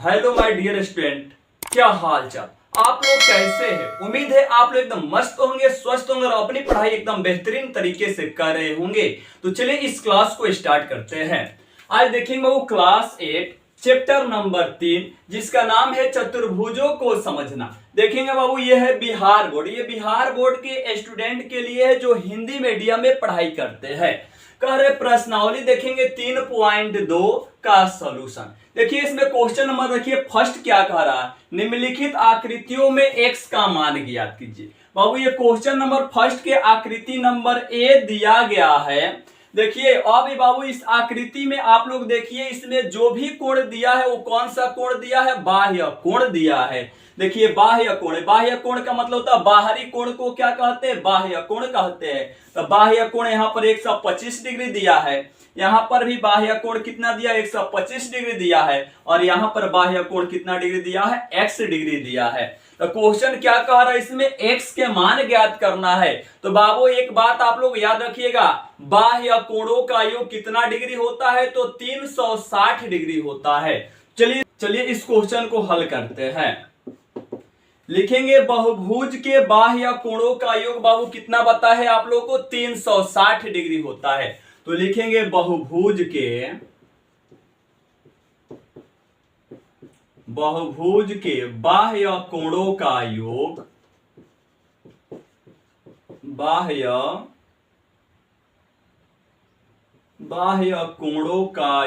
Hello my dear student, क्या हाल चाल। आप लोग कैसे हैं? उम्मीद है आप लोग एकदम मस्त होंगे, स्वस्थ होंगे और अपनी पढ़ाई एकदम बेहतरीन तरीके से कर रहे होंगे। तो चलिए इस क्लास को स्टार्ट करते हैं। आज देखेंगे वो क्लास 8 चैप्टर नंबर 3 जिसका नाम है चतुर्भुजों को समझना। देखेंगे बाबू, ये है बिहार बोर्ड। ये बिहार बोर्ड के स्टूडेंट के लिए है जो हिंदी मीडियम में पढ़ाई करते हैं। कह रहे प्रश्नावली देखेंगे 3.2 का सॉल्यूशन। देखिए इसमें क्वेश्चन नंबर देखिए फर्स्ट क्या कह रहा है, निम्नलिखित आकृतियों में x का मान ज्ञात कीजिए। बाबू ये क्वेश्चन नंबर फर्स्ट के आकृति नंबर ए दिया गया है। देखिए अब बाबू इस आकृति में आप लोग देखिए इसमें जो भी कोण दिया है वो कौन सा कोण दिया है, बाह्य कोण दिया है। देखिए बाह्य कोण, बाह्य कोण का मतलब होता है बाहरी कोण को क्या कहते हैं, बाह्य कोण कहते हैं। तो बाह्य कोण यहाँ पर 125 डिग्री दिया है, यहाँ पर भी बाह्य कोण कितना दिया, 125 डिग्री दिया है और यहाँ पर बाह्य कोण कितना डिग्री दिया है, x डिग्री दिया है। तो क्वेश्चन क्या कह रहा है, इसमें x के मान ज्ञात करना है। तो बाबू एक बात आप लोग याद रखिएगा, बाह्य कोणों का योग कितना डिग्री होता है, तो 360 डिग्री होता है। चलिए इस क्वेश्चन को हल करते हैं। लिखेंगे बहुभुज के बाह्य कोणों का योग बाबू कितना बता है आप लोगों को, 360 डिग्री होता है। तो लिखेंगे बहुभुज के बाह्य कोणों का योग, बाह्य कोणों का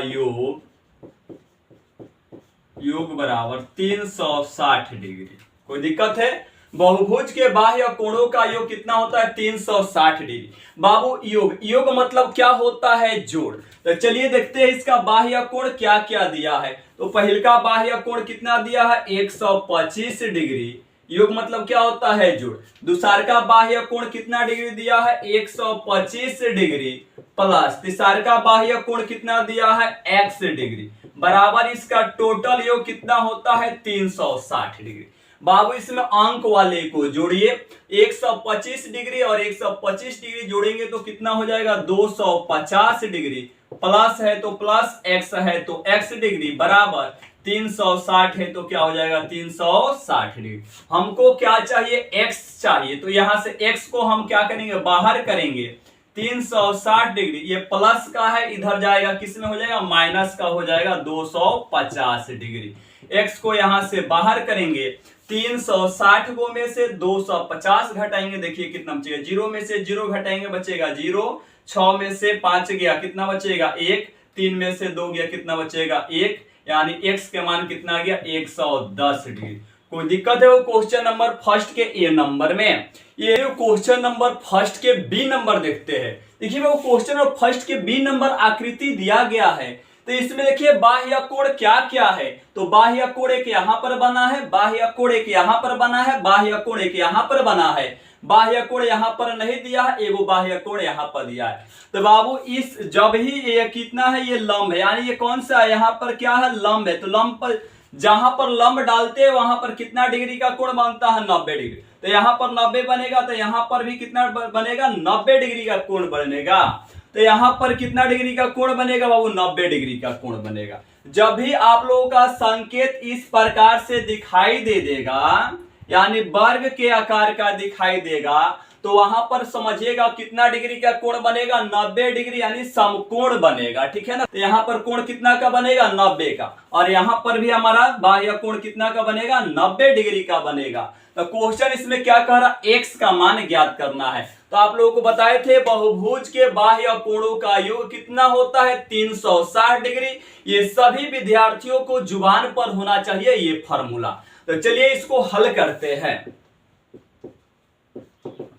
योग बराबर 360 डिग्री। कोई दिक्कत है? बहुभुज के बाह्य कोणों का योग कितना होता है, 360 डिग्री। बाबू योग मतलब क्या होता है, जोड़। तो चलिए देखते हैं इसका बाह्य कोण क्या क्या दिया है। तो पहले का बाह्य कोण कितना दिया है, 125 डिग्री। योग मतलब क्या होता है, जोड़। दूसरा का बाह्य कोण कितना डिग्री दिया है, 125 डिग्री प्लस तीसरा का बाह्य कोण कितना दिया है, x डिग्री बराबर इसका टोटल योग कितना होता है, 360 डिग्री। बाबू इसमें अंक वाले को जोड़िए, 125 डिग्री और 125 डिग्री जोड़ेंगे तो कितना हो जाएगा, 250 डिग्री प्लस है तो प्लस x है तो x डिग्री बराबर 360 है तो क्या हो जाएगा, 360 डिग्री। हमको क्या चाहिए, x चाहिए। तो यहां से x को हम क्या करेंगे, बाहर करेंगे। 360 डिग्री ये प्लस का है, इधर जाएगा किस में हो जाएगा, माइनस का हो जाएगा 250 डिग्री। x को यहां से बाहर करेंगे, 360 गो में से 250 घटाएंगे, देखिए कितना बचेगा, 0 में से 0 घटाएंगे बचेगा 0, 6 में से 5 गया कितना बचेगा 1, 3 में से 2 गया कितना बचेगा 1, यानी x के मान कितना गया, 110 डिग्री। कोई दिक्कत है वो क्वेश्चन नंबर फर्स्ट के ए नंबर में। ये क्वेश्चन नंबर फर्स्ट के बी नंबर देखते हैं। देखिए वो क्वेश्चन नंबर फर्स्ट के बी नंबर आकृति दिया गया है। तो इसमें देखिए बाह्य कोण क्या क्या है, तो बाह्य कोण एक यहां पर बना है, बाह्य कोण एक यहां पर बना है, बाह्य कोण एक यहां पर बना है, बाह्य कोण यहां पर नहीं दिया है, एगो बाह्य कोण यहां पर दिया है। तो बाबू इस जब ही ये कितना है, ये लंब है, यानी ये कौन सा है, यहां पर क्या है, लंब है। तो लंब पर जहां पर लंब डालते हैं वहां पर कितना डिग्री का कोण बनता है, 90 डिग्री। तो यहां पर 90 बनेगा तो यहां पर भी कितना बनेगा, 90 डिग्री का कोण बनेगा। तो यहां पर कितना डिग्री का कोण बनेगा बाबू, 90 डिग्री का कोण बनेगा। जब भी आप लोगों का संकेत इस प्रकार से दिखाई दे देगा, यानी वर्ग के आकार का दिखाई देगा, तो वहां पर समझिएगा कितना डिग्री का कोण बनेगा, 90 डिग्री, यानी समकोण बनेगा। ठीक है ना। तो यहाँ पर कोण कितना का बनेगा, 90 का, और यहाँ पर भी हमारा बाह्य कोण कितना का बनेगा, 90 डिग्री का बनेगा। तो क्वेश्चन इसमें क्या कह रहा, x का मान ज्ञात करना है। तो आप लोगों को बताए थे बहुभुज के बाह्य कोणों का योग कितना होता है, 360 डिग्री। ये सभी विद्यार्थियों को जुबान पर होना चाहिए ये फॉर्मूला। तो चलिए इसको हल करते हैं।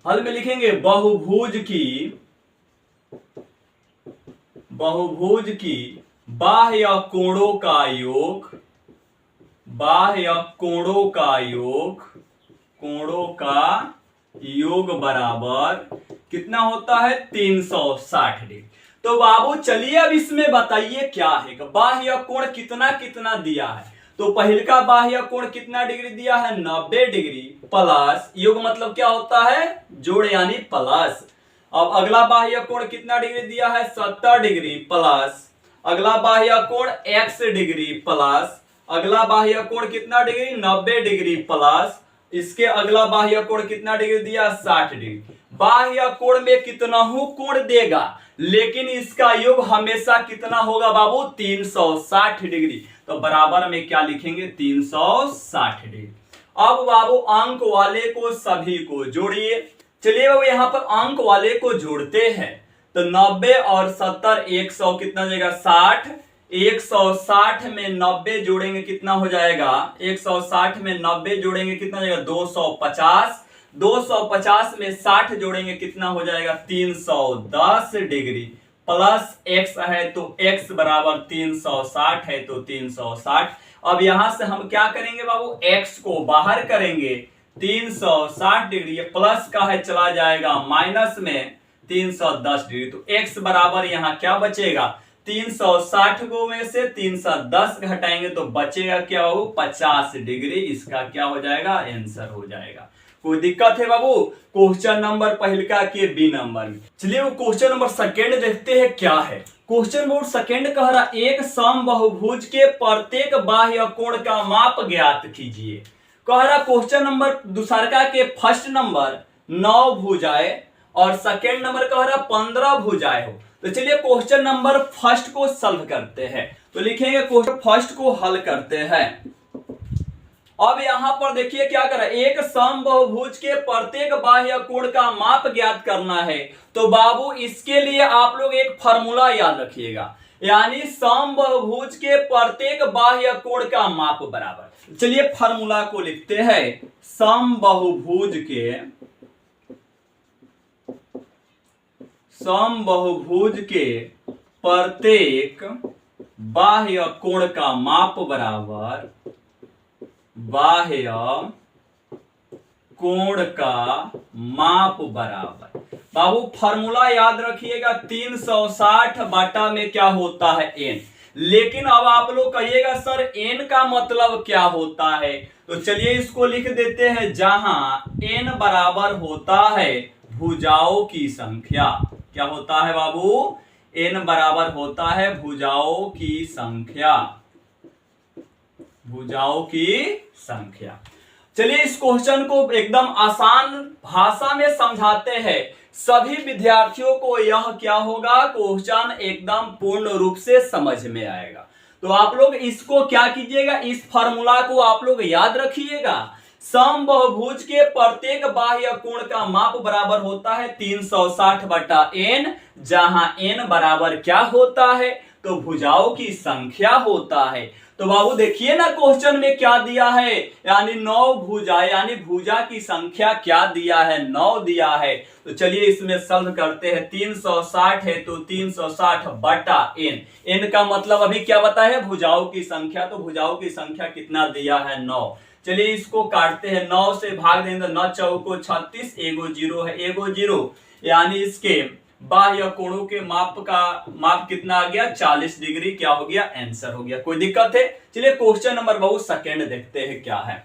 हल में लिखेंगे बहुभुज की बाह्य कोणों का योग, बराबर कितना होता है, 360 डिग्री। तो बाबू चलिए अब इसमें बताइए क्या है, बाह्य कोण कितना कितना दिया है। तो पहले का बाह्य कोण कितना डिग्री दिया है, 90 डिग्री प्लस योग मतलब क्या होता है, जोड़ यानी प्लस। अब अगला बाह्य कोण कितना डिग्री दिया है, 70 डिग्री प्लस अगला बाह्य कोण x डिग्री प्लस अगला बाह्य कोण कितना डिग्री 90 डिग्री प्लस इसके अगला बाह्य कोण कितना डिग्री दिया 60 डिग्री। बाह्य कोण में कितना हूं कोण देगा, लेकिन इसका योग हमेशा कितना होगा बाबू 360 डिग्री। तो बराबर में क्या लिखेंगे 360 डिग्री। अब बाबू अंक वाले को सभी को जोड़िए। चलिए बाबू यहां पर अंक वाले को जोड़ते हैं। तो 90 और 70 100 कितना जाएगा 60। 160 में 90 जोड़ेंगे कितना हो जाएगा 160 में 90 जोड़ेंगे कितना हो जाएगा 250। 250 में 60 जोड़ेंगे कितना हो जाएगा 310 डिग्री प्लस x है तो x बराबर 360 है तो 360। अब यहां से हम क्या करेंगे बाबू x को बाहर करेंगे 360 डिग्री प्लस का है चला जाएगा माइनस में 310 डिग्री। तो x बराबर यहां क्या बचेगा 360 को में से 310 घटाएंगे तो बचेगा क्या बाबू 50 डिग्री। इसका क्या हो जाएगा आंसर हो जाएगा। कोई दिक्कत है बाबू। क्वेश्चन नंबर पहलका के बी नंबर में। चलिए वो क्वेश्चन नंबर सेकेंड देखते हैं क्या है। क्वेश्चन नंबर सेकेंड कह रहा एक समबाहुभुज के प्रत्येक बाह्य कोण का माप ज्ञात कीजिए। कह रहा क्वेश्चन नंबर दूसरा के फर्स्ट नंबर 9 भुजाएं और सेकेंड नंबर कह रहा 15 भुजाएं हो। तो चलिए क्वेश्चन नंबर फर्स्ट को सॉल्व करते हैं। तो लिखेंगे क्वेश्चन फर्स्ट को हल करते हैं। अब यहां पर देखिए क्या कर रहा है एक समबाहुभुज के प्रत्येक बाह्य कोण का माप ज्ञात करना है। तो बाबू इसके लिए आप लोग एक फॉर्मूला याद रखिएगा, यानी समबाहुभुज के प्रत्येक बाह्य कोण का माप बराबर। चलिए फॉर्मूला को लिखते हैं। समबाहुभुज के प्रत्येक बाह्य कोण का माप बराबर बाह्य कोण का माप बराबर। बाबू फॉर्मूला याद रखिएगा 360 बटा में क्या होता है n। लेकिन अब आप लोग कहिएगा सर n का मतलब क्या होता है। तो चलिए इसको लिख देते हैं जहां n बराबर होता है भुजाओं की संख्या। क्या होता है बाबू n बराबर होता है भुजाओं की संख्या। भुजाओं की संख्या। चलिए इस क्वेश्चन को एकदम आसान भाषा में समझाते हैं। सभी विद्यार्थियों को यह क्या होगा क्वेश्चन एकदम पूर्ण रूप से समझ में आएगा। तो आप लोग इसको क्या कीजिएगा इस फार्मूला को आप लोग याद रखिएगा। समबाहुभुज के प्रत्येक बाह्य कोण का माप बराबर होता है 360 बटा n, जहां n बराबर क्या होता है तो भुजाओं की संख्या होता है। तो बाबू देखिए ना क्वेश्चन में क्या दिया है, यानी 9 भुजा, यानी भुजा की संख्या क्या दिया है 9 दिया है। तो चलिए इसमें सॉल्व करते हैं। 360 है तो 360 बटा n का मतलब अभी क्या बताया है भुजाओं की संख्या। तो भुजाओं की संख्या कितना दिया है 9। चलिए इसको काटते हैं। 9 से भाग देंगे 9 चौको 36, एगो 0 है एगो 0, यानी इसके बाह्य कोणों के माप कितना आ गया 40 डिग्री। क्या हो गया आंसर हो गया। कोई दिक्कत है। चलिए क्वेश्चन नंबर बहुत सेकेंड देखते हैं क्या है।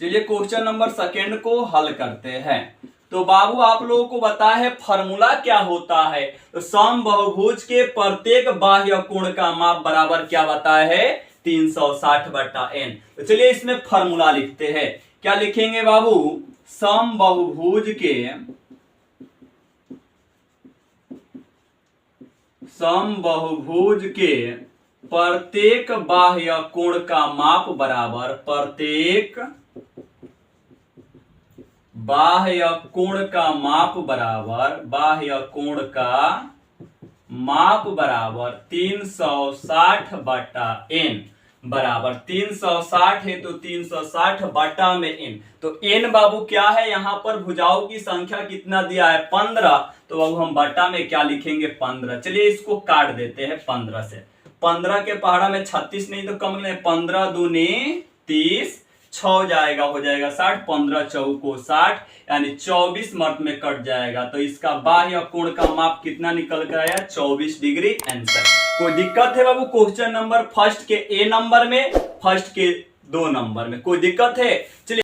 चलिए क्वेश्चन नंबर सेकेंड को हल करते हैं। तो बाबू आप लोगों को बताया है फॉर्मूला क्या होता है। तो समबाहुभुज के प्रत्येक बाह्य कोण का माप बराबर क्या बताया है 360 बटा n। तो चलिए इसमें फॉर्मूला लिखते हैं। क्या लिखेंगे बाबू समबाहुभुज के प्रत्येक बाह्य कोण का माप बराबर प्रत्येक बाह्य कोण का माप बराबर 360 बटा n बराबर 360 है तो 360 बटा में n। तो n बाबू क्या है यहाँ पर भुजाओं की संख्या कितना दिया है 15। तो बाबू हम बटा में क्या लिखेंगे 15। चलिए इसको काट देते हैं 15 से। 15 के पहाड़ा में 36 नहीं तो कम नहीं, 15 दूनी 30, 6 जाएगा हो जाएगा 60, 15 चौको 60, यानी 24 मर्द में कट जाएगा। तो इसका बाह्य कोण का माप कितना निकल कर आया 24 डिग्री आंसर। कोई दिक्कत है बाबू क्वेश्चन नंबर फर्स्ट के ए नंबर में, फर्स्ट के 2 नंबर में कोई दिक्कत है। चलिए